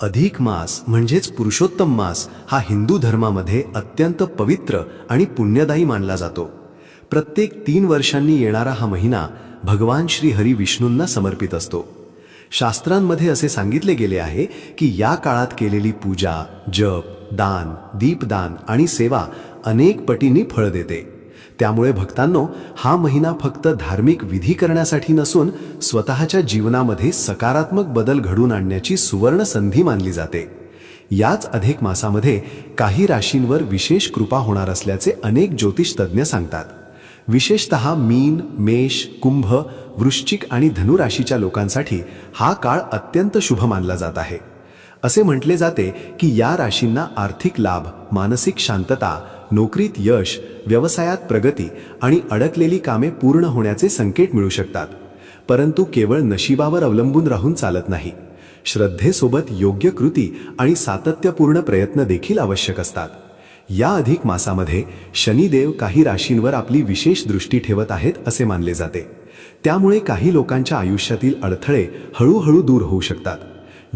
अधिक मास म्हणजेच पुरुषोत्तम मास हा हिंदू धर्मामध्ये अत्यंत पवित्र आणि पुण्यदायी मानला जातो. प्रत्येक 3 वर्षांनी येणारा हा महिना भगवान श्री हरी विष्णूंना समर्पित असतो. शास्त्रांमध्ये असे सांगितले गेले आहे की या काळात केलेली पूजा, जप, दान, दीपदान आणि सेवा अनेक पटींनी फळ देते. त्यामुळे भक्तांनो, हा महिना फक्त धार्मिक विधी करण्यासाठी नसून स्वतःच्या जीवनामध्ये सकारात्मक बदल घडवून आणण्याची सुवर्ण संधी मानली जाते. याच अधिक मासामध्ये काही राशींवर विशेष कृपा होणार असल्याचे अनेक ज्योतिष तज्ज्ञ सांगतात. विशेषतः मीन, मेष, कुंभ, वृश्चिक आणि धनु राशीच्या लोकांसाठी हा काळ अत्यंत शुभ मानला जात आहे. असे म्हटले जाते की या राशींना आर्थिक लाभ, मानसिक शांतता, नोकरीत यश, व्यवसायात प्रगती आणि अडकलेली कामे पूर्ण होण्याचे संकेत मिळू शकतात. परंतु केवळ नशिबावर अवलंबून राहून चालत नाही. श्रद्धेसोबत योग्य कृती आणि सातत्यपूर्ण प्रयत्न देखील आवश्यक असतात. या अधिक मासामध्ये शनिदेव काही राशींवर आपली विशेष दृष्टी ठेवत आहेत असे मानले जाते. त्यामुळे काही लोकांच्या आयुष्यातील अडथळे हळूहळू दूर होऊ शकतात.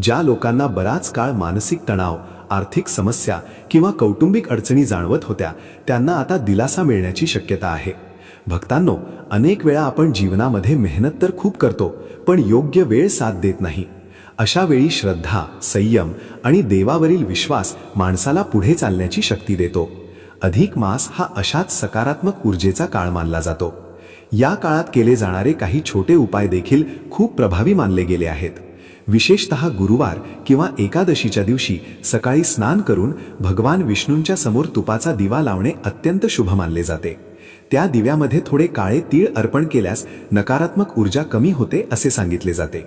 ज्या लोकांना बराच काळ मानसिक तणाव, आर्थिक समस्या किंवा कौटुंबिक अडचणी जाणवत होत्या, त्यांना आता दिलासा मिळण्याची शक्यता आहे. भक्तांनो, अनेक वेळा आपण जीवनामध्ये मेहनत तर खूप करतो, पण योग्य वेळ साथ देत नाही. अशा वेळी श्रद्धा, संयम आणि देवावरील विश्वास माणसाला पुढे चालण्याची शक्ती देतो. अधिक मास हा अशाच सकारात्मक ऊर्जेचा काळ मानला जातो. या काळात केले जाणारे काही छोटे उपाय देखील खूप प्रभावी मानले गेले आहेत. विशेषतः गुरुवार किंवा एकादशीच्या दिवशी सकाळी स्नान करून भगवान विष्णूंच्या समोर तुपाचा दिवा लावणे अत्यंत शुभ मानले जाते. त्या दिव्यामध्ये थोडे काळे तीळ अर्पण केल्यास नकारात्मक ऊर्जा कमी होते असे सांगितले जाते.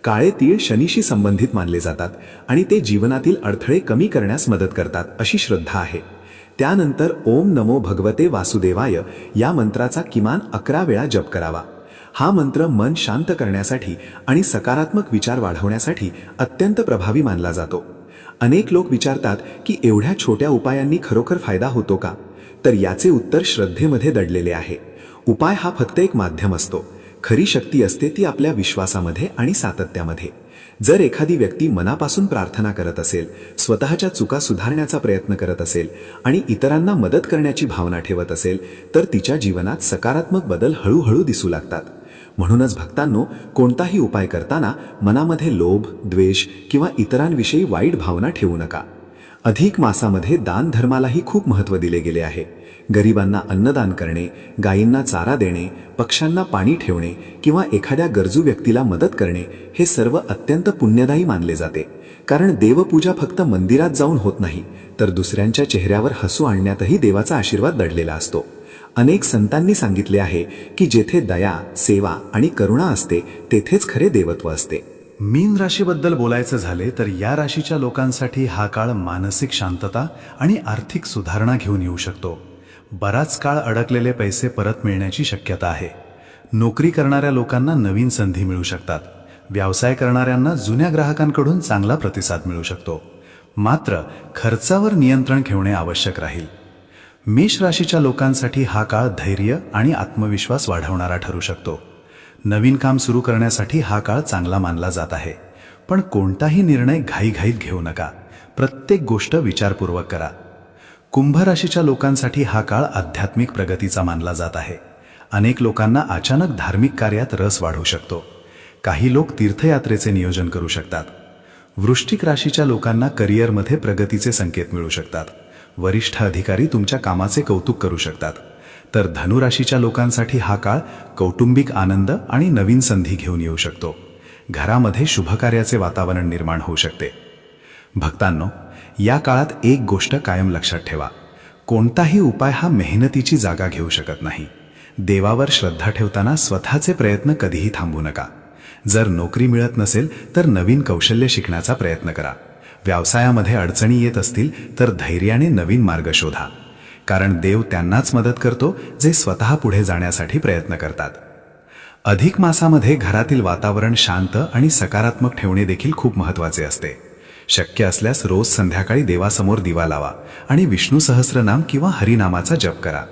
काळे तीळ शनीशी संबंधित मानले जातात आणि ते जीवनातील अडथळे कमी करण्यास मदत करतात अशी श्रद्धा आहे. त्यानंतर ओम नमो भगवते वासुदेवाय या मंत्राचा किमान 11 वेळा जप करावा. हा मंत्र मन शांत करण्यासाठी आणि सकारात्मक विचार वाढवण्यासाठी अत्यंत प्रभावी मानला जातो. अनेक लोक विचारतात की एवढ्या छोट्या उपायांनी खरोखर फायदा होतो का? तर याचे उत्तर श्रद्धेमध्ये दडलेले आहे. उपाय हा फक्त एक माध्यम असतो. खरी शक्ती असते ती आपल्या विश्वासामध्ये आणि सातत्यामध्ये. जर एखादी व्यक्ती मनापासून प्रार्थना करत असेल, स्वतःच्या चुका सुधारण्याचा प्रयत्न करत असेल आणि इतरांना मदत करण्याची भावना ठेवत असेल, तर तिच्या जीवनात सकारात्मक बदल हळूहळू दिसू लागतात. म्हणूनच भक्तांनो, कोणताही उपाय करताना मनामध्ये लोभ, द्वेष किंवा इतरांविषयी वाईट भावना ठेवू नका. अधिक मासामध्ये दान धर्मालाही खूप महत्त्व दिले गेले आहे. गरिबांना अन्नदान करणे, गायींना चारा देणे, पक्ष्यांना पाणी ठेवणे किंवा एखाद्या गरजू व्यक्तीला मदत करणे हे सर्व अत्यंत पुण्यदायी मानले जाते. कारण देवपूजा फक्त मंदिरात जाऊन होत नाही, तर दुसऱ्यांच्या चेहऱ्यावर हसू आणण्यातही देवाचा आशीर्वाद दडलेला असतो. अनेक संतांनी सांगितले आहे की जेथे दया, सेवा आणि करुणा असते, तेथेच खरे देवत्व असते. मीन राशीबद्दल बोलायचं झाले तर या राशीच्या लोकांसाठी हा काळ मानसिक शांतता आणि आर्थिक सुधारणा घेऊन येऊ शकतो. बराच काळ अडकलेले पैसे परत मिळण्याची शक्यता आहे. नोकरी करणाऱ्या लोकांना नवीन संधी मिळू शकतात. व्यवसाय करणाऱ्यांना जुन्या ग्राहकांकडून चांगला प्रतिसाद मिळू शकतो. मात्र खर्चावर नियंत्रण ठेवणे आवश्यक राहील. मेष राशीच्या लोकांसाठी हा काळ धैर्य आणि आत्मविश्वास वाढवणारा ठरू शकतो. नवीन काम सुरू करण्यासाठी हा काळ चांगला मानला जात आहे. पण कोणताही निर्णय घाईघाईत घेऊ नका. प्रत्येक गोष्ट विचारपूर्वक करा. कुंभ राशीच्या लोकांसाठी हा काळ आध्यात्मिक प्रगतीचा मानला जात आहे. अनेक लोकांना अचानक धार्मिक कार्यात रस वाढू शकतो. काही लोक तीर्थयात्रेचे नियोजन करू शकतात. वृश्चिक राशीच्या लोकांना करिअरमध्ये प्रगतीचे संकेत मिळू शकतात. वरिष्ठ अधिकारी तुमच्या कामाचे कौतुक करू शकतात. तर धनुराशीच्या लोकांसाठी हा काळ कौटुंबिक आनंद आणि नवीन संधी घेऊन येऊ शकतो. घरामध्ये शुभकार्याचे वातावरण निर्माण होऊ शकते. भक्तांनो, या काळात एक गोष्ट कायम लक्षात ठेवा. कोणताही उपाय हा मेहनतीची जागा घेऊ शकत नाही. देवावर श्रद्धा ठेवताना स्वतःचे प्रयत्न कधीही थांबवू नका. जर नोकरी मिळत नसेल तर नवीन कौशल्य शिकण्याचा प्रयत्न करा. व्यवसायामध्ये अडचणी येत असतील तर धैर्याने नवीन मार्ग शोधा. कारण देव त्यांनाच मदत करतो जे स्वतः पुढे जाण्यासाठी प्रयत्न करतात. अधिक मासामध्ये घरातील वातावरण शांत आणि सकारात्मक ठेवणे देखील खूप महत्त्वाचे असते. शक्य असल्यास रोज संध्याकाळी देवासमोर दिवा लावा आणि विष्णू सहस्रनाम किंवा हरिनामाचा जप करा.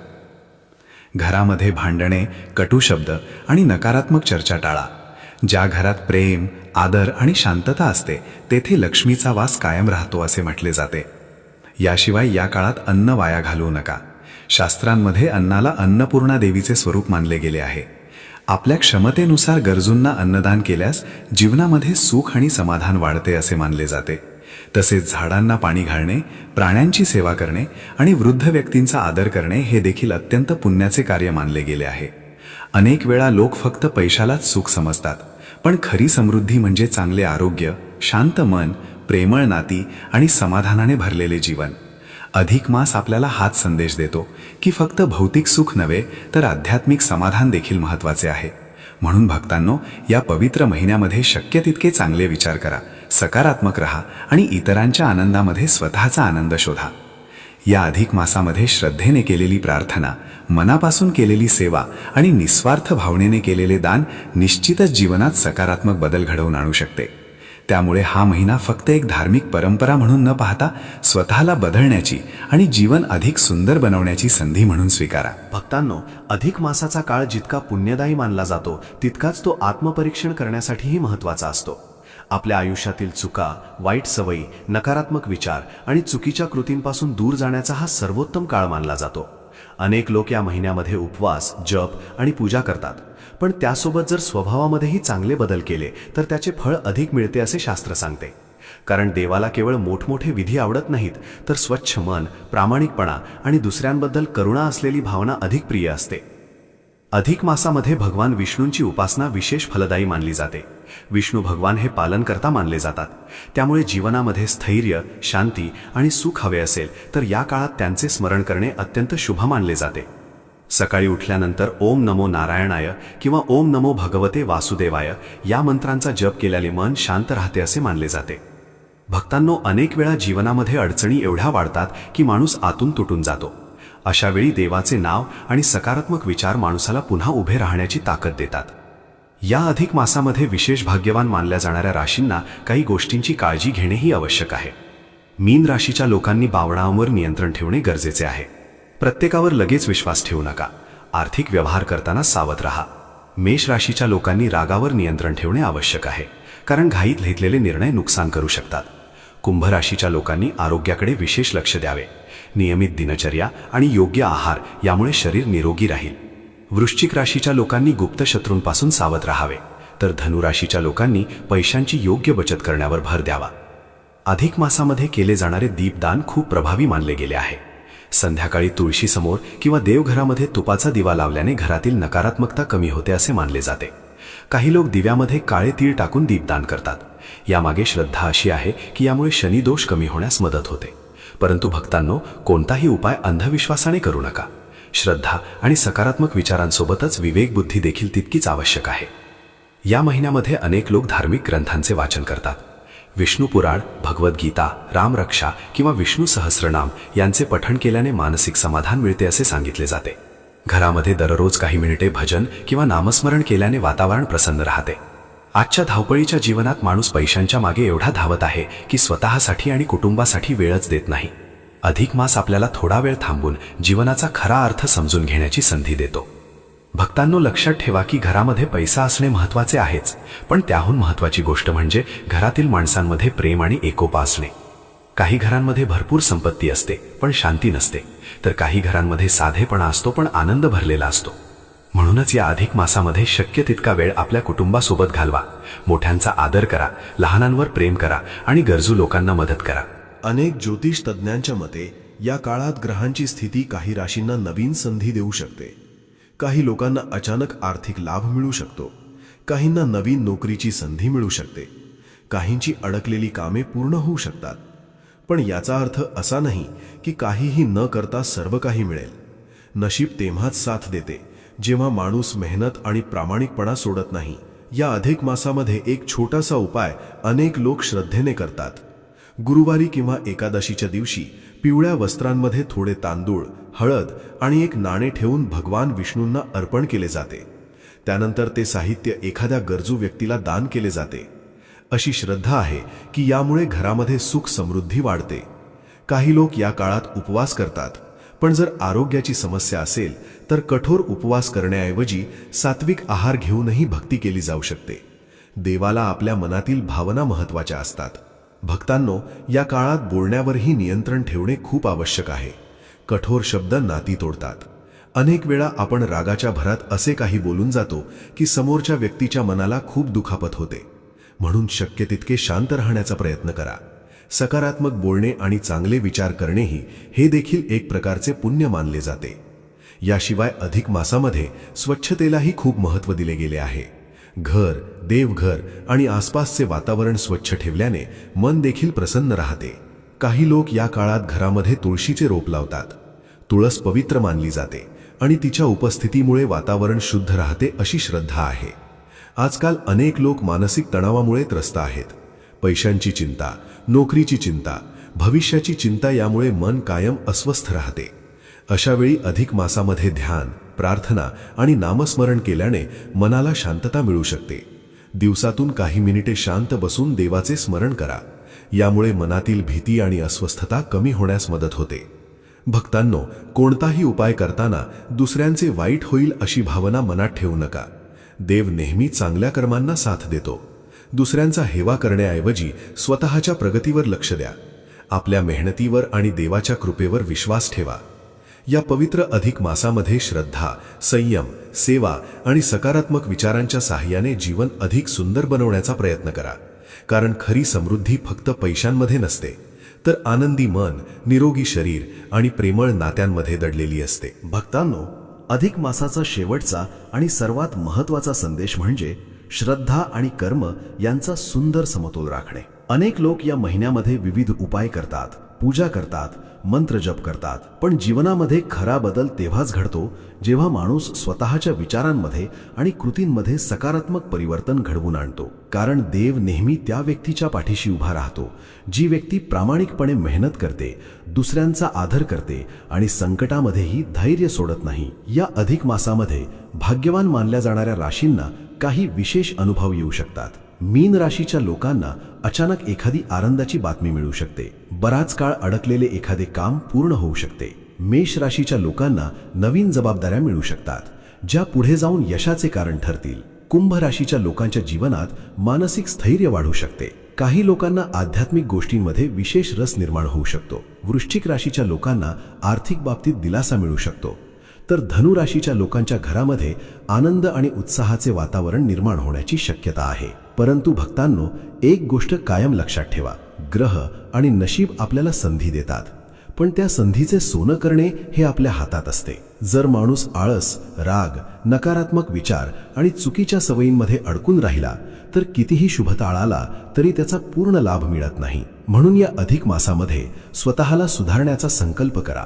घरामध्ये भांडणे, कटू शब्द आणि नकारात्मक चर्चा टाळा. ज्या घरात प्रेम, आदर आणि शांतता असते तेथे लक्ष्मीचा वास कायम राहतो असे म्हटले जाते. याशिवाय या काळात अन्न वाया घालवू नका. शास्त्रांमध्ये अन्नाला अन्नपूर्णा देवीचे स्वरूप मानले गेले आहे. आपल्या क्षमतेनुसार गरजूंना अन्नदान केल्यास जीवनामध्ये सुख आणि समाधान वाढते असे मानले जाते. तसेच झाडांना पाणी घालणे, प्राण्यांची सेवा करणे आणि वृद्ध व्यक्तींचा आदर करणे हे देखील अत्यंत पुण्याचे कार्य मानले गेले आहे. अनेक वेळा लोक फक्त पैशालाच सुख समजतात, पण खरी समृद्धी म्हणजे चांगले आरोग्य, शांत मन, प्रेमळ नाती आणि समाधानाने भरलेले जीवन. अधिक मास आपल्याला हाच संदेश देतो की फक्त भौतिक सुख नव्हे तर आध्यात्मिक समाधान देखील महत्त्वाचे आहे. म्हणून भक्तांनो, या पवित्र महिन्यामध्ये शक्य तितके चांगले विचार करा, सकारात्मक रहा आणि इतरांच्या आनंदामध्ये स्वतःचा आनंद शोधा. या अधिक मासामध्ये श्रद्धेने केलेली प्रार्थना, मनापासून केलेली सेवा आणि निस्वार्थ भावनेने केलेले दान निश्चितच जीवनात सकारात्मक बदल घडवून आणू शकते. त्यामुळे हा महिना फक्त एक धार्मिक परंपरा म्हणून न पाहता स्वतःला बदलण्याची आणि जीवन अधिक सुंदर बनवण्याची संधी म्हणून स्वीकारा. भक्तांनो, अधिक मासाचा काळ जितका पुण्यदायी मानला जातो तितकाच तो आत्मपरीक्षण करण्यासाठीही महत्त्वाचा असतो. आपल्या आयुष्यातील चुका, वाईट सवयी, नकारात्मक विचार आणि चुकीच्या कृतींपासून दूर जाण्याचा हा सर्वोत्तम काळ मानला जातो. अनेक लोक या महिन्यामध्ये उपवास, जप आणि पूजा करतात, पण त्यासोबत जर स्वभावामध्येही चांगले बदल केले तर त्याचे फळ अधिक मिळते असे शास्त्र सांगते. कारण देवाला केवळ मोठमोठे विधी आवडत नाहीत, तर स्वच्छ मन, प्रामाणिकपणा आणि दुसऱ्यांबद्दल करुणा असलेली भावना अधिक प्रिय असते. अधिक मासामध्ये भगवान विष्णूंची उपासना विशेष फलदायी मानली जाते. विष्णू भगवान हे पालनकर्ता मानले जातात. त्यामुळे जीवनामध्ये स्थैर्य, शांती आणि सुख हवे असेल तर या काळात त्यांचे स्मरण करणे अत्यंत शुभ मानले जाते. सकाळी उठल्यानंतर ओम नमो नारायणाय किंवा ओम नमो भगवते वासुदेवाय या मंत्रांचा जप केल्याने मन शांत राहते असे मानले जाते. भक्तांनो, अनेक वेळा जीवनामध्ये अडचणी एवढ्या वाढतात की माणूस आतून तुटून जातो. अशा वेळी देवाचे नाव आणि सकारात्मक विचार माणसाला पुन्हा उभे राहण्याची ताकद देतात. या अधिक मासामध्ये विशेष भाग्यवान मानल्या जाणाऱ्या राशींना काही गोष्टींची काळजी घेणेही आवश्यक आहे. मीन राशीच्या लोकांनी भावनांवर नियंत्रण ठेवणे गरजेचे आहे. प्रत्येकावर लगेच विश्वास ठेवू नका. आर्थिक व्यवहार करताना सावध राहा. मेष राशीच्या लोकांनी रागावर नियंत्रण ठेवणे आवश्यक आहे, कारण घाईत घेतलेले निर्णय नुकसान करू शकतात. कुंभ राशीच्या लोकांनी आरोग्याकडे विशेष लक्ष द्यावे. नियमित दिनचर्या आणि योग्य आहार यामुळे शरीर निरोगी राहील. वृश्चिक राशीच्या लोकांनी गुप्त शत्रूंपासून सावध राहावे, तर धनुराशीच्या लोकांनी पैशांची योग्य बचत करण्यावर भर द्यावा. अधिक मासामध्ये केले जाणारे दीपदान खूप प्रभावी मानले गेले आहे. संध्याकाळी तुळशीसमोर किंवा देवघरामध्ये तुपाचा दिवा लावल्याने घरातील नकारात्मकता कमी होते असे मानले जाते. काही लोक दिव्यामध्ये काळे तीळ टाकून दीपदान करतात. यामागे श्रद्धा अशी आहे की यामुळे शनिदोष कमी होण्यास मदत होते. परंतु भक्तांनो, कोणताही उपाय अंधविश्वासाने करू नका. श्रद्धा आणि सकारात्मक विचारांसोबतच विवेकबुद्धी देखील तितकीच आवश्यक आहे. या महिन्यामध्ये अनेक लोक धार्मिक ग्रंथांचे वाचन करतात. विष्णू पुराण, भगवद्गीता, रामरक्षा किंवा विष्णू सहस्रनाम यांचे पठण केल्याने मानसिक समाधान मिळते असे सांगितले जाते. घरामध्ये दररोज काही मिनिटे भजन किंवा नामस्मरण केल्याने वातावरण प्रसन्न राहते. आजच्या धावपळीच्या जीवनात माणूस पैशांच्या मागे एवढा धावत आहे की स्वतःसाठी आणि कुटुंबासाठी वेळच देत नाही. अधिक मास आपल्याला थोडा वेळ थांबून जीवनाचा खरा अर्थ समजून घेण्याची संधी देतो. भक्तांनो, लक्षात ठेवा की घरामध्ये पैसा असणे महत्त्वाचे आहेच, पण त्याहून महत्त्वाची गोष्ट म्हणजे घरातील माणसांमध्ये प्रेम आणि एकोपा असणे. काही घरांमध्ये भरपूर संपत्ती असते पण शांती नसते, तर काही घरांमध्ये साधेपणा असतो पण आनंद भरलेला असतो. म्हणूनच या अधिक मासामध्ये शक्य तितका वेळ आपल्या कुटुंबासोबत घालवा. मोठ्यांचा आदर करा, लहानांवर प्रेम करा आणि गरजू लोकांना मदत करा. अनेक ज्योतिष तज्ज्ञांच्या मते या काळात ग्रहांची स्थिती काही राशींना नवीन संधी देऊ शकते. काही लोकांना अचानक आर्थिक लाभ मिळू शकतो. काहींना नवीन नोकरीची संधी मिळू शकते. काहींची अडकलेली कामे पूर्ण होऊ शकतात. पण याचा अर्थ असा नाही की काहीही न करता सर्व काही मिळेल. नशीब तेव्हाच साथ देते जेव्हा माणूस मेहनत आणि प्रामाणिकपणा सोडत नाही. या अधिक मासामध्ये एक छोटासा उपाय अनेक लोक श्रद्धेने करतात. गुरुवारी किंवा एकादशीच्या दिवशी पिवळ्या वस्त्रांमध्ये थोडे तांदूळ, हळद आणि एक नाणे ठेवून भगवान विष्णूंना अर्पण केले जाते. त्यानंतर ते साहित्य एखाद्या गरजू व्यक्तीला दान केले जाते. अशी श्रद्धा आहे की यामुळे घरामध्ये सुख समृद्धी वाढते. काही लोक या काळात उपवास करतात, पण जर आरोग्याची समस्या असेल तर कठोर उपवास करण्याऐवजी सात्विक आहार घेऊनही भक्ती केली जाऊ शकते. देवाला आपल्या मनातील भावना महत्त्वाच्या असतात. भक्तांनो, या काळात बोलण्यावरही नियंत्रण ठेवणे खूप आवश्यक आहे. कठोर शब्द नाती तोडतात. अनेक वेळा आपण रागाच्या भरात असे काही बोलून जातो की समोरच्या व्यक्तीच्या मनाला खूप दुखापत होते. म्हणून शक्य तितके शांत राहण्याचा प्रयत्न करा. सकारात्मक बोलणे आणि चांगले विचार करणेही हे देखील एक प्रकारचे पुण्य मानले जाते. याशिवाय अधिक मासामध्ये स्वच्छतेलाही खूप महत्त्व दिले गेले आहे. घर, देवघर आणि आसपासचे वातावरण स्वच्छ ठेवल्याने मन देखील प्रसन्न राहते. काही लोक या काळात घरामध्ये तुळशीचे रोप लावतात. तुळस पवित्र मानली जाते आणि तिच्या उपस्थितीमुळे वातावरण शुद्ध राहते अशी श्रद्धा आहे. आजकाल अनेक लोक मानसिक तणावामुळे त्रस्त आहेत. पैशांची चिंता, नोकरीची चिंता, भविष्याची चिंता यामुळे मन कायम अस्वस्थ राहते. अशावेळी अधिक मासामध्ये ध्यान, प्रार्थना आणि नामस्मरण केल्याने मनाला शांतता मिळू शकते. दिवसातून काही मिनिटे शांत बसून देवाचे स्मरण करा. यामुळे मनातील भीती आणि अस्वस्थता कमी होण्यास मदत होते. भक्तांनो, कोणताही उपाय करताना दुसऱ्यांचे वाईट होईल अशी भावना मनात ठेवू नका. देव नेहमी चांगल्या कर्मांना साथ देतो. दुसऱ्यांचा हेवा करण्याऐवजी स्वतःच्या प्रगतीवर लक्ष द्या. आपल्या मेहनतीवर आणि देवाच्या कृपेवर विश्वास ठेवा. या पवित्र अधिक मासामध्ये श्रद्धा, संयम, सेवा आणि सकारात्मक विचारांच्या साहाय्याने जीवन अधिक सुंदर बनवण्याचा प्रयत्न करा. कारण खरी समृद्धी फक्त पैशांमध्ये नसते, तर आनंदी मन, निरोगी शरीर आणि प्रेमळ नात्यांमध्ये दडलेली असते. भक्तांनो, अधिक मासाचा शेवटचा आणि सर्वात महत्त्वाचा संदेश म्हणजे श्रद्धा आणि कर्म यांचा सुंदर समतोल राखणे. अनेक लोक या महिन्यामध्ये विविध उपाय करतात, पूजा करतात, मंत्र जप करतात, पण जीवनामध्ये खरा बदल तेव्हाच घडतो जेव्हा माणूस स्वतःच्या विचारांमध्ये आणि कृतींमध्ये सकारात्मक परिवर्तन घडवून आणतो. कारण देव नेहमी त्या व्यक्तीच्या पाठीशी उभा राहतो जी व्यक्ती प्रामाणिकपणे मेहनत करते, दुसऱ्यांचा आदर करते आणि संकटामध्येही धैर्य सोडत नाही. या अधिक मासामध्ये भाग्यवान मानल्या जाणाऱ्या राशींना काही विशेष अनुभव येऊ शकतात. मीन राशीच्या लोकांना अचानक एखादी आनंदाची बातमी मिळू शकते. बराच काळ अडकलेले एखादे काम पूर्ण होऊ शकते. मेष राशीच्या लोकांना नवीन जबाबदाऱ्या मिळू शकतात, ज्या पुढे जाऊन यशाचे कारण ठरतील. कुंभ राशीच्या लोकांच्या जीवनात मानसिक स्थैर्य वाढू शकते. काही लोकांना आध्यात्मिक गोष्टींमध्ये विशेष रस निर्माण होऊ शकतो. वृश्चिक राशीच्या लोकांना आर्थिक बाबतीत दिलासा मिळू शकतो. तर धनु राशीच्या लोकांच्या घरामध्ये आनंद आणि उत्साहाचे वातावरण निर्माण होण्याची शक्यता आहे. परंतु भक्तांनो, एक गोष्ट कायम लक्षात ठेवा. ग्रह आणि नशीब आपल्याला संधी देतात, पण त्या संधीचे सोनं करणे हे आपल्या हातात असते. जर माणूस आळस, राग, नकारात्मक विचार आणि चुकीच्या सवयींमध्ये अडकून राहिला तर कितीही शुभकाळ आला तरी त्याचा पूर्ण लाभ मिळत नाही. म्हणून या अधिक मासामध्ये स्वतःला सुधारण्याचा संकल्प करा.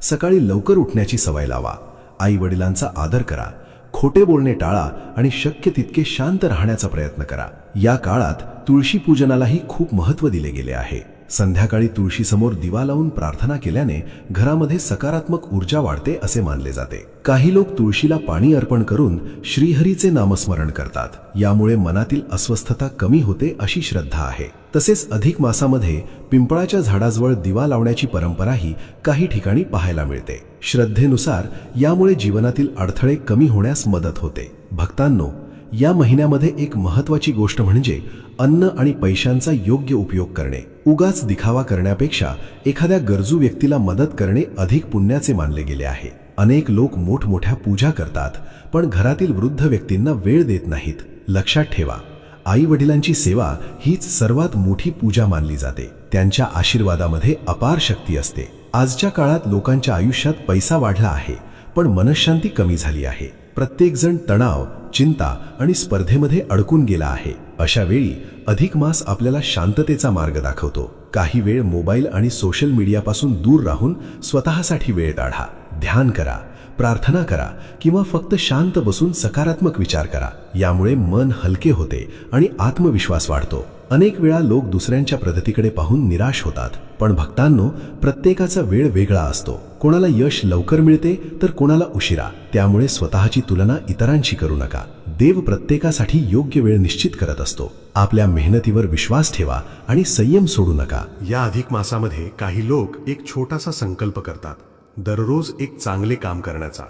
सकाळी लवकर उठण्याची सवय लावा. आई वडिलांचा आदर करा. खोटे बोलणे टाळा आणि शक्य तितके शांत राहण्याचा प्रयत्न करा. या काळात तुळशी पूजनालाही खूप महत्त्व दिले गेले आहे. संध्याकाळी तुळशीसमोर दिवा लावून प्रार्थना केल्याने घरामध्ये सकारात्मक ऊर्जा वाढते असे मानले जाते. काही लोक तुळशीला पाणी अर्पण करून श्रीहरीचे नामस्मरण करतात. यामुळे मनातील अस्वस्थता कमी होते अशी श्रद्धा आहे. तसेच अधिक मासामध्ये पिंपळाच्या झाडाजवळ दिवा लावण्याची परंपराही काही ठिकाणी पाहायला मिळते. श्रद्धेनुसार यामुळे जीवनातील अडथळे कमी होण्यास मदत होते. भक्तांनो, या महिन्यामध्ये एक महत्त्वाची गोष्ट म्हणजे अन्न आणि पैशांचा योग्य उपयोग करणे. उगाच दिखावा करण्यापेक्षा एखाद्या गरजू व्यक्तीला मदत करणे अधिक पुण्याचे मानले गेले आहे. अनेक लोक मोठमोठ्या पूजा करतात, पण घरातील वृद्ध व्यक्तींना वेळ देत नाहीत. लक्षात ठेवा, आई वडिलांची सेवा हीच सर्वात मोठी पूजा मानली जाते. त्यांच्या आशीर्वादामध्ये अपार शक्ती असते. आजच्या काळात लोकांच्या आयुष्यात पैसा वाढला आहे, पण मनःशांती कमी झाली आहे. प्रत्येक जण तणाव, चिंता आणि स्पर्धेमध्ये अडकून गेला आहे. अशा वेळी अधिक मास आपल्याला शांततेचा मार्ग दाखवतो. काही वेळ मोबाईल आणि सोशल मीडियापासून दूर राहून स्वतःसाठी वेळ काढा. ध्यान करा, प्रार्थना करा किंवा फक्त शांत बसून सकारात्मक विचार करा. यामुळे मन हलके होते आणि आत्मविश्वास वाढतो. अनेक वेळा लोक दुसऱ्यांच्या प्रगतीकडे पाहून निराश होतात, पण भक्तांनो, प्रत्येकाचा वेळ वेगळा असतो. कोणाला यश लवकर मिळते तर कोणाला उशिरा. त्यामुळे स्वतःची तुलना इतरांशी करू नका. देव प्रत्येकासाठी योग्य वेळ निश्चित करत असतो. आपल्या मेहनतीवर विश्वास ठेवा आणि संयम सोडू नका. या अधिक मासामध्ये काही लोक एक छोटासा संकल्प करतात, दररोज एक चांगले काम करण्याचा.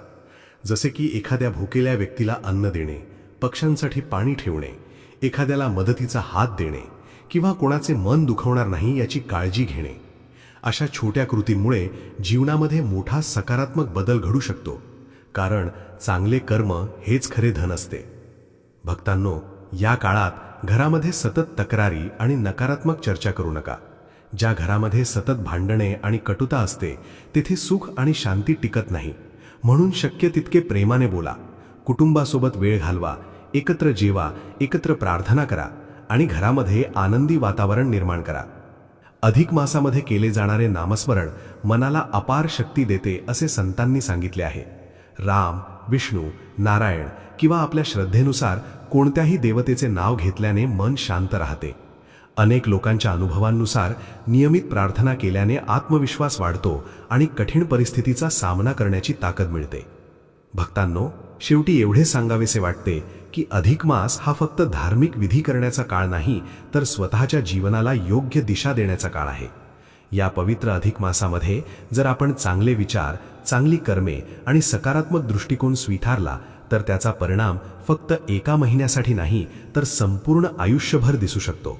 जसे की एखाद्या भुकेल्या व्यक्तीला अन्न देणे, पक्ष्यांसाठी पाणी ठेवणे, एखाद्याला मदतीचा हात देणे किंवा कोणाचे मन दुखवणार नाही याची काळजी घेणे, अशा छोट्या कृतींमुळे जीवनामध्ये मोठा सकारात्मक बदल घडू शकतो. कारण चांगले कर्म हेच खरे धन असते. भक्तांनो, या काळात घरामध्ये सतत तक्रारी आणि नकारात्मक चर्चा करू नका. ज्या घरामध्ये सतत भांडणे आणि कटुता असते तेथे सुख आणि शांती टिकत नाही. म्हणून शक्य तितके प्रेमाने बोला, कुटुंबासोबत वेळ घालवा, एकत्र जेवा, एकत्र प्रार्थना करा आणि घरामध्ये आनंदी वातावरण निर्माण करा. अधिक मासामध्ये केले जाणारे नामस्मरण मनाला अपार शक्ती देते असे संतांनी सांगितले आहे. राम, विष्णू, नारायण किंवा आपल्या श्रद्धेनुसार कोणत्याही देवतेचे नाव घेतल्याने मन शांत राहते. अनेक लोकांच्या अनुभवांनुसार नियमित प्रार्थना केल्याने आत्मविश्वास वाढतो आणि कठीण परिस्थितीचा सामना करण्याची ताकद मिळते. भक्तांनो, शेवटी एवढे सांगावेसे वाटते की अधिक मास हा फक्त धार्मिक विधी करण्याचा काळ नाही, तर स्वतःच्या जीवनाला योग्य दिशा देण्याचा काळ आहे. या पवित्र अधिक मासामध्ये जर आपण चांगले विचार, चांगली कर्मे आणि सकारात्मक दृष्टिकोन स्वीकारला तर त्याचा परिणाम फक्त एका महिन्यासाठी नाही, तर संपूर्ण आयुष्यभर दिसू शकतो.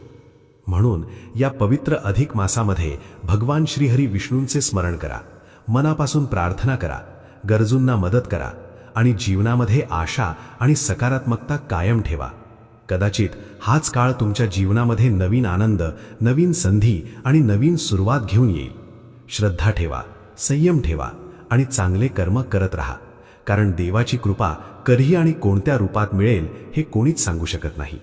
म्हणून या पवित्र अधिक मासामध्ये भगवान श्रीहरी विष्णूंचे स्मरण करा, मनापासून प्रार्थना करा, गरजूंना मदत करा आणि जीवनामध्ये आशा आणि सकारात्मकता कायम ठेवा. कदाचित हाच काळ तुमच्या जीवनामध्ये नवीन आनंद, नवीन संधी आणि नवीन सुरुवात घेऊन येईल. श्रद्धा ठेवा, संयम ठेवा आणि चांगले कर्म करत राहा. कारण देवाची कृपा कधी आणि कोणत्या रूपात मिळेल हे कोणीच सांगू शकत नाही.